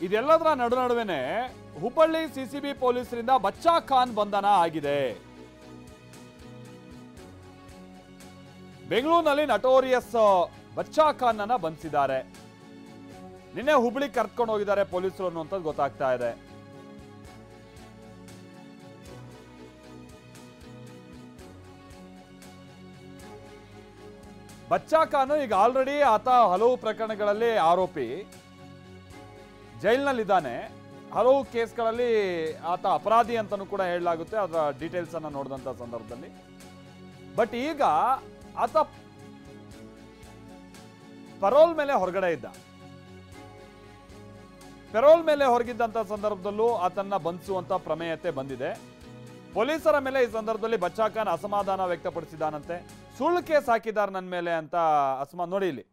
ಇದೆಲ್ಲದರ ನಡುವೆನೆ ಹುಬ್ಬಳ್ಳಿ ಸಿಸಿಬಿ ಪೊಲೀಸರಿಂದ ಬಚ್ಚಾ ಖಾನ್ ಬಂಧನ ಆಗಿದೆ. ಬೆಂಗಳೂರಿನಲ್ಲಿ ನಟೋರಿಯಸ್ ಬಚ್ಚಾ ಖಾನ್ ಅನ್ನ ಬಂಧಿಸಿದ್ದಾರೆ. ನಿನ್ನೆ ಹುಬ್ಬಳ್ಳಿ ಕರ್ಕೊಂಡು ಹೋಗಿದ್ದಾರೆ ಪೊಲೀಸರು ಅನ್ನುವಂಥದ್ದು ಗೊತ್ತಾಗ್ತಾ ಇದೆ. ಬಚ್ಚಾ ಖಾನ್ ಈಗ ಆಲ್ರೆಡಿ ಆತ ಹಲವು ಪ್ರಕರಣಗಳಲ್ಲಿ ಆರೋಪಿ, ಜೈಲಿನಲ್ಲಿದ್ದಾನೆ. ಹಲವು ಕೇಸ್ಗಳಲ್ಲಿ ಆತ ಅಪರಾಧಿ ಅಂತಾನೂ ಕೂಡ ಹೇಳಲಾಗುತ್ತೆ ಅದರ ಡೀಟೇಲ್ಸ್ ಅನ್ನ ನೋಡಿದಂತ ಸಂದರ್ಭದಲ್ಲಿ. ಬಟ್ ಈಗ ಆತ ಪರೋಲ್ ಮೇಲೆ ಹೊರಗಡೆ ಇದ್ದ. ಪೆರೋಲ್ ಮೇಲೆ ಹೊರಗಿದ್ದಂತ ಸಂದರ್ಭದಲ್ಲೂ ಆತನ್ನ ಬಂಧಿಸುವಂತ ಪ್ರಮೇಯತೆ ಬಂದಿದೆ. ಪೊಲೀಸರ ಮೇಲೆ ಈ ಸಂದರ್ಭದಲ್ಲಿ ಬಚ್ಚಾ ಖಾನ್ ಅಸಮಾಧಾನ ವ್ಯಕ್ತಪಡಿಸಿದಾನಂತೆ. ಸುಳ್ಳು ಕೇಸ್ ಹಾಕಿದ್ದಾರೆ ನನ್ನ ಮೇಲೆ ಅಂತ ನೋಡಿ ಇಲ್ಲಿ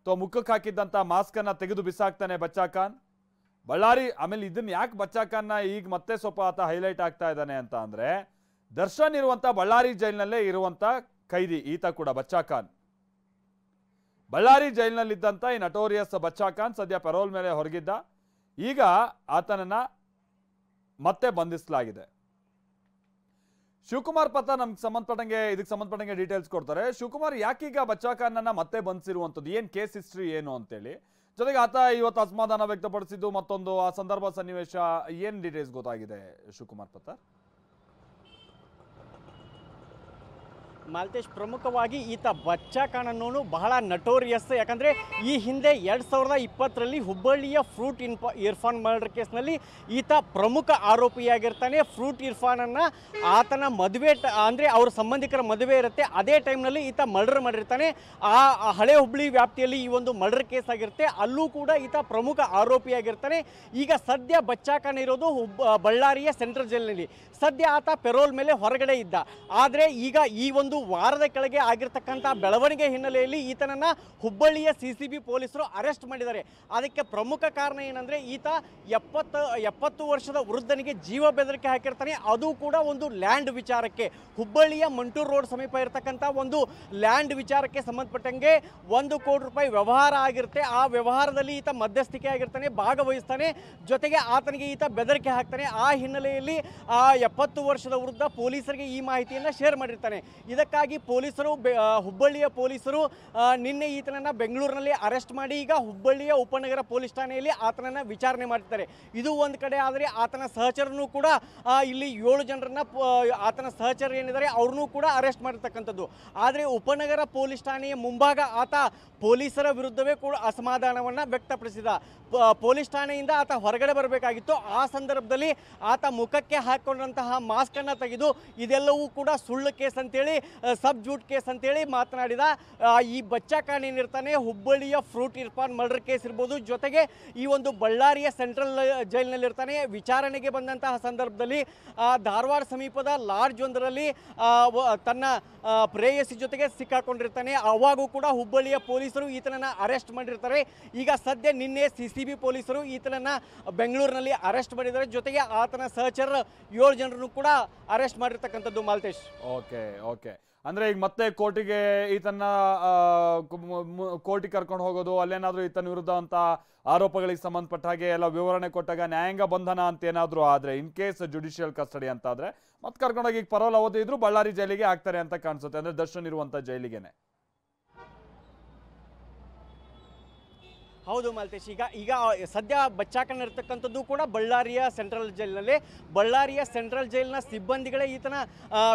ಮುಖಕ್ಕೆ ಹಾಕಿದ್ದಂತ ಮಾಸ್ಕ್ ಅನ್ನ ತೆಗೆದು ಬಿಸಾಕ್ತಾನೆ ಬಚ್ಚಾ ಖಾನ್. ಬಳ್ಳಾರಿ ಆಮೇಲೆ ಇದನ್ನ ಯಾಕೆ ಬಚ್ಚಾ ಖಾನ್ನ ಈಗ ಮತ್ತೆ ಸ್ವಲ್ಪ ಆತ ಹೈಲೈಟ್ ಆಗ್ತಾ ಇದ್ದಾನೆ ಅಂತ ಅಂದ್ರೆ, ದರ್ಶನ್ ಇರುವಂತ ಬಳ್ಳಾರಿ ಜೈಲಿನಲ್ಲೇ ಇರುವಂತ ಖೈದಿ ಈತ ಕೂಡ ಬಚ್ಚಾ ಖಾನ್. ಬಳ್ಳಾರಿ ಜೈಲಿನಲ್ಲಿದ್ದಂತ ಈ ನಟೋರಿಯಸ್ ಬಚ್ಚಾ ಖಾನ್ ಸದ್ಯ ಪೆರೋಲ್ ಮೇಲೆ ಹೊರಗಿದ್ದ. ಈಗ ಆತನನ್ನ ಮತ್ತೆ ಬಂಧಿಸಲಾಗಿದೆ. ಶಿವಕುಮಾರ್ ಪತ್ತ ನಮ್ಗೆ ಇದಕ್ಕೆ ಸಂಬಂಧಪಟ್ಟಂಗೆ ಡೀಟೇಲ್ಸ್ ಕೊಡ್ತಾರೆ. ಶಿವಕುಮಾರ್, ಯಾಕೀಗ ಬಚ್ಚಾ ಖಾನ್ ಅನ್ನ ಮತ್ತೆ ಬಂಧಿಸಿರುವಂಥದ್ದು, ಏನ್ ಕೇಸ್ ಹಿಸ್ಟ್ರಿ ಏನು ಅಂತೇಳಿ, ಜೊತೆಗೆ ಆತ ಇವತ್ತು ಅಸಮಾಧಾನ ವ್ಯಕ್ತಪಡಿಸಿದ್ದು ಮತ್ತೊಂದು ಆ ಸಂದರ್ಭ ಸನ್ನಿವೇಶ ಏನ್ ಡೀಟೇಲ್ಸ್ ಗೊತ್ತಾಗಿದೆ ಶಿವಕುಮಾರ್ ಪತ್ತ? ಮಾಲ್ತೇಶ್, ಪ್ರಮುಖವಾಗಿ ಈತ ಬಚ್ಚಾ ಖಾನ್ ಅನ್ನೋನು ಬಹಳ ನಟೋರಿಯಸ್. ಯಾಕಂದರೆ ಈ ಹಿಂದೆ 2020ರಲ್ಲಿ ಹುಬ್ಬಳ್ಳಿಯ ಫ್ರೂಟ್ ಇರ್ಫಾನ್ ಮರ್ಡರ್ ಕೇಸ್ನಲ್ಲಿ ಈತ ಪ್ರಮುಖ ಆರೋಪಿಯಾಗಿರ್ತಾನೆ. ಫ್ರೂಟ್ ಇರ್ಫಾನನ್ನು ಆತನ ಮದುವೆ ಅಂದರೆ ಅವ್ರ ಸಂಬಂಧಿಕರ ಮದುವೆ ಇರುತ್ತೆ, ಅದೇ ಟೈಮ್ನಲ್ಲಿ ಈತ ಮರ್ಡರ್ ಮಾಡಿರ್ತಾನೆ. ಆ ಹಳೆ ಹುಬ್ಬಳ್ಳಿ ವ್ಯಾಪ್ತಿಯಲ್ಲಿ ಈ ಒಂದು ಮರ್ಡರ್ ಕೇಸ್ ಆಗಿರುತ್ತೆ, ಅಲ್ಲೂ ಕೂಡ ಈತ ಪ್ರಮುಖ ಆರೋಪಿಯಾಗಿರ್ತಾನೆ. ಈಗ ಸದ್ಯ ಬಚ್ಚಾ ಖಾನ್ ಇರೋದು ಬಳ್ಳಾರಿಯ ಸೆಂಟ್ರಲ್ ಜೈಲಿನಲ್ಲಿ. ಸದ್ಯ ಆತ ಪೆರೋಲ್ ಮೇಲೆ ಹೊರಗಡೆ ಇದ್ದ. ಆದರೆ ಈಗ ಈ ಒಂದು ವಾರದ ಕೆಳಗೆ ಆಗಿರ್ತಕ್ಕಂಥ ಬೆಳವಣಿಗೆ ಹಿನ್ನೆಲೆಯಲ್ಲಿ ಈತನನ್ನ ಹುಬ್ಬಳ್ಳಿಯ ಸಿಸಿಬಿ ಪೊಲೀಸರು ಅರೆಸ್ಟ್ ಮಾಡಿದ್ದಾರೆ. ಅದಕ್ಕೆ ಪ್ರಮುಖ ಕಾರಣ ಏನಂದ್ರೆ, ಈತ 70 ವರ್ಷದ ವೃದ್ಧನಿಗೆ ಜೀವ ಬೆದರಿಕೆ ಹಾಕಿರ್ತಾನೆ. ಅದು ಕೂಡ ಒಂದು ಲ್ಯಾಂಡ್ ವಿಚಾರಕ್ಕೆ, ಹುಬ್ಬಳ್ಳಿಯ ಮಂಟೂರ್ ರೋಡ್ ಸಮೀಪ ಇರತಕ್ಕಂಥ ಒಂದು ಲ್ಯಾಂಡ್ ವಿಚಾರಕ್ಕೆ ಸಂಬಂಧಪಟ್ಟಂಗೆ 1 ಕೋಟಿ ರೂಪಾಯಿ ವ್ಯವಹಾರ ಆಗಿರುತ್ತೆ. ಆ ವ್ಯವಹಾರದಲ್ಲಿ ಈತ ಮಧ್ಯಸ್ಥಿಕೆ ಆಗಿರ್ತಾನೆ, ಭಾಗವಹಿಸ್ತಾನೆ. ಜೊತೆಗೆ ಆತನಿಗೆ ಈತ ಬೆದರಿಕೆ ಹಾಕ್ತಾನೆ. ಆ ಹಿನ್ನೆಲೆಯಲ್ಲಿ 70 ವರ್ಷದ ವೃದ್ಧ ಪೊಲೀಸರಿಗೆ ಈ ಮಾಹಿತಿಯನ್ನು ಶೇರ್ ಮಾಡಿರ್ತಾನೆ. ಇದಕ್ಕಾಗಿ ಪೊಲೀಸರು ಹುಬ್ಬಳ್ಳಿಯ ಪೊಲೀಸರು ನಿನ್ನೆ ಈತನನ್ನು ಬೆಂಗಳೂರಿನಲ್ಲಿ ಅರೆಸ್ಟ್ ಮಾಡಿ ಈಗ ಹುಬ್ಬಳ್ಳಿಯ ಉಪನಗರ ಪೊಲೀಸ್ ಠಾಣೆಯಲ್ಲಿ ಆತನನ್ನು ವಿಚಾರಣೆ ಮಾಡ್ತಾರೆ. ಇದು ಒಂದು ಕಡೆ ಆದರೆ, ಆತನ ಸಹಚರನೂ ಕೂಡ ಇಲ್ಲಿ 7 ಜನರನ್ನ ಆತನ ಸಹಚರ ಏನಿದ್ದಾರೆ ಅವ್ರನ್ನೂ ಕೂಡ ಅರೆಸ್ಟ್ ಮಾಡಿರ್ತಕ್ಕಂಥದ್ದು. ಆದರೆ ಉಪನಗರ ಪೊಲೀಸ್ ಠಾಣೆಯ ಮುಂಭಾಗ ಆತ ಪೊಲೀಸರ ವಿರುದ್ಧವೇ ಕೂಡ ಅಸಮಾಧಾನವನ್ನು ವ್ಯಕ್ತಪಡಿಸಿದ. ಪೊಲೀಸ್ ಠಾಣೆಯಿಂದ ಆತ ಹೊರಗಡೆ ಬರಬೇಕಾಗಿತ್ತು. ಆ ಸಂದರ್ಭದಲ್ಲಿ ಆತ ಮುಖಕ್ಕೆ ಹಾಕೊಂಡಂತಹ ಮಾಸ್ಕ್ ಅನ್ನು ತೆಗೆದು ಇದೆಲ್ಲವೂ ಕೂಡ ಸುಳ್ಳು ಕೇಸ್ ಅಂತೇಳಿ, ಸಬ್ ಜೂಟ್ ಕೇಸ್ ಅಂತೇಳಿ ಮಾತನಾಡಿದ. ಈ ಬಚ್ಚಾ ಖಾನ್ ಏನಿರ್ತಾನೆ ಹುಬ್ಬಳ್ಳಿಯ ಫ್ರೂಟ್ ಇರ್ಫಾನ್ ಮರ್ಡರ್ ಕೇಸ್ ಇರ್ಬೋದು, ಜೊತೆಗೆ ಈ ಒಂದು ಬಳ್ಳಾರಿಯ ಸೆಂಟ್ರಲ್ ಜೈಲಿನಲ್ಲಿರ್ತಾನೆ. ವಿಚಾರಣೆಗೆ ಬಂದಂತಹ ಸಂದರ್ಭದಲ್ಲಿ ಧಾರವಾಡ ಸಮೀಪದ ಲಾಡ್ಜ್ ಒಂದರಲ್ಲಿ ತನ್ನ ಪ್ರೇಯಸಿ ಜೊತೆಗೆ ಸಿಕ್ಕಾಕೊಂಡಿರ್ತಾನೆ. ಅವಾಗೂ ಕೂಡ ಹುಬ್ಬಳ್ಳಿಯ ಪೊಲೀಸರು ಈತನನ್ನು ಅರೆಸ್ಟ್ ಮಾಡಿರ್ತಾರೆ. ಈಗ ಸದ್ಯ ನಿನ್ನೆ ಸಿಸಿಬಿ ಪೊಲೀಸರು ಈತನನ್ನು ಬೆಂಗಳೂರಿನಲ್ಲಿ ಅರೆಸ್ಟ್ ಮಾಡಿದ್ದಾರೆ. ಜೊತೆಗೆ ಆತನ ಸಹಚರ 7 ಜನರನ್ನು ಕೂಡ ಅರೆಸ್ಟ್ ಮಾಡಿರ್ತಕ್ಕಂಥದ್ದು. ಮಾಲ್ತೇಶ್, ಓಕೆ ಅಂದ್ರೆ ಈಗ ಮತ್ತೆ ಕೋರ್ಟಿಗೆ ಈತನ ಕೋರ್ಟಿಗೆ ಕರ್ಕೊಂಡು ಹೋಗೋದು, ಅಲ್ಲೇನಾದ್ರೂ ಈತನ ವಿರುದ್ಧ ಅಂತ ಆರೋಪಗಳಿಗೆ ಸಂಬಂಧಪಟ್ಟ ಹಾಗೆ ಎಲ್ಲ ವಿವರಣೆ ಕೊಟ್ಟಾಗ ನ್ಯಾಯಾಂಗ ಬಂಧನ ಅಂತ ಏನಾದ್ರು ಆದ್ರೆ, ಇನ್ ಕೇಸ್ ಜುಡಿಷಿಯಲ್ ಕಸ್ಟಡಿ ಅಂತ ಆದ್ರೆ ಮತ್ತೆ ಕರ್ಕೊಂಡೋಗಿ ಈಗ ಪರೋಲ್ ಅವಧಿ ಇದ್ರು ಬಳ್ಳಾರಿ ಜೈಲಿಗೆ ಹಾಕ್ತಾರೆ ಅಂತ ಕಾಣಿಸುತ್ತೆ. ಅಂದ್ರೆ ದರ್ಶನ್ ಇರುವಂತ ಜೈಲಿಗೆನೆ. ಹೌದು ಮಾಲ್ತೇಶ್, ಈಗ ಸದ್ಯ ಬಚ್ಚಾ ಖಾನ್ ಇರ್ತಕ್ಕಂಥದ್ದು ಕೂಡ ಬಳ್ಳಾರಿಯ ಸೆಂಟ್ರಲ್ ಜೈಲಿನಲ್ಲಿ. ಬಳ್ಳಾರಿಯ ಸೆಂಟ್ರಲ್ ಜೈಲಿನ ಸಿಬ್ಬಂದಿಗಳೇ ಈತನ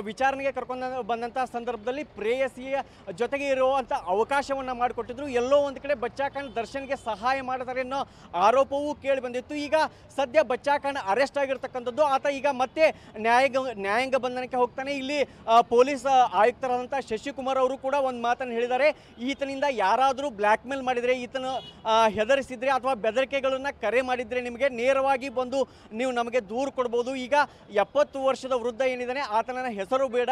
ವಿಚಾರಣೆಗೆ ಕರ್ಕೊಂಡು ಬಂದಂಥ ಸಂದರ್ಭದಲ್ಲಿ ಪ್ರೇಯಸಿಯ ಜೊತೆಗೆ ಇರುವಂಥ ಅವಕಾಶವನ್ನು ಮಾಡಿಕೊಟ್ಟಿದ್ರು. ಎಲ್ಲೋ ಒಂದು ಕಡೆ ಬಚ್ಚಾ ಖಾನ್ ದರ್ಶನ್ಗೆ ಸಹಾಯ ಮಾಡ್ತಾರೆ ಅನ್ನೋ ಆರೋಪವೂ ಕೇಳಿ ಬಂದಿತ್ತು. ಈಗ ಸದ್ಯ ಬಚ್ಚಾ ಖಾನ್ ಅರೆಸ್ಟ್ ಆಗಿರ್ತಕ್ಕಂಥದ್ದು. ಆತ ಈಗ ಮತ್ತೆ ನ್ಯಾಯಾಂಗ ಬಂಧನಕ್ಕೆ ಹೋಗ್ತಾನೆ. ಇಲ್ಲಿ ಪೊಲೀಸ್ ಆಯುಕ್ತರಾದಂಥ ಶಶಿಕುಮಾರ್ ಅವರು ಕೂಡ ಒಂದು ಮಾತನ್ನು ಹೇಳಿದ್ದಾರೆ. ಈತನಿಂದ ಯಾರಾದರೂ ಬ್ಲ್ಯಾಕ್ ಮೇಲ್ ಮಾಡಿದರೆ, ಈತನ ಹೆದರಿಸಿದ್ರೆ ಅಥವಾ ಬೆದರಿಕೆಗಳನ್ನು ಕರೆ ಮಾಡಿದರೆ ನಿಮಗೆ ನೇರವಾಗಿ ಬಂದು ನೀವು ನಮಗೆ ದೂರು ಕೊಡ್ಬೋದು. ಈಗ 70 ವರ್ಷದ ವೃದ್ಧ ಏನಿದ್ದಾನೆ ಆತನ ಹೆಸರು ಬೇಡ,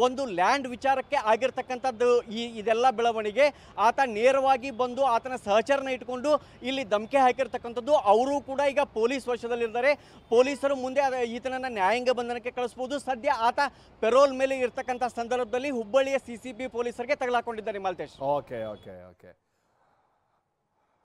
ಒಂದು ಲ್ಯಾಂಡ್ ವಿಚಾರಕ್ಕೆ ಆಗಿರ್ತಕ್ಕಂಥದ್ದು ಇದೆಲ್ಲ ಬೆಳವಣಿಗೆ. ಆತ ನೇರವಾಗಿ ಬಂದು ಆತನ ಸಹಚರನ ಇಟ್ಕೊಂಡು ಇಲ್ಲಿ ಧಮಕಿ ಹಾಕಿರ್ತಕ್ಕಂಥದ್ದು. ಅವರು ಕೂಡ ಈಗ ಪೊಲೀಸ್ ವಶದಲ್ಲಿದ್ದಾರೆ. ಪೊಲೀಸರು ಮುಂದೆ ಈತನನ್ನು ನ್ಯಾಯಾಂಗ ಬಂಧನಕ್ಕೆ ಕಳಿಸ್ಬೋದು. ಸದ್ಯ ಆತ ಪೆರೋಲ್ ಮೇಲೆ ಇರ್ತಕ್ಕಂಥ ಸಂದರ್ಭದಲ್ಲಿ ಹುಬ್ಬಳ್ಳಿಯ ಸಿಸಿಬಿ ಪೊಲೀಸರಿಗೆ ತಗಲಾಕೊಂಡಿದ್ದಾರೆ. ಮಾಲ್ತೇಶ್, ಓಕೆ.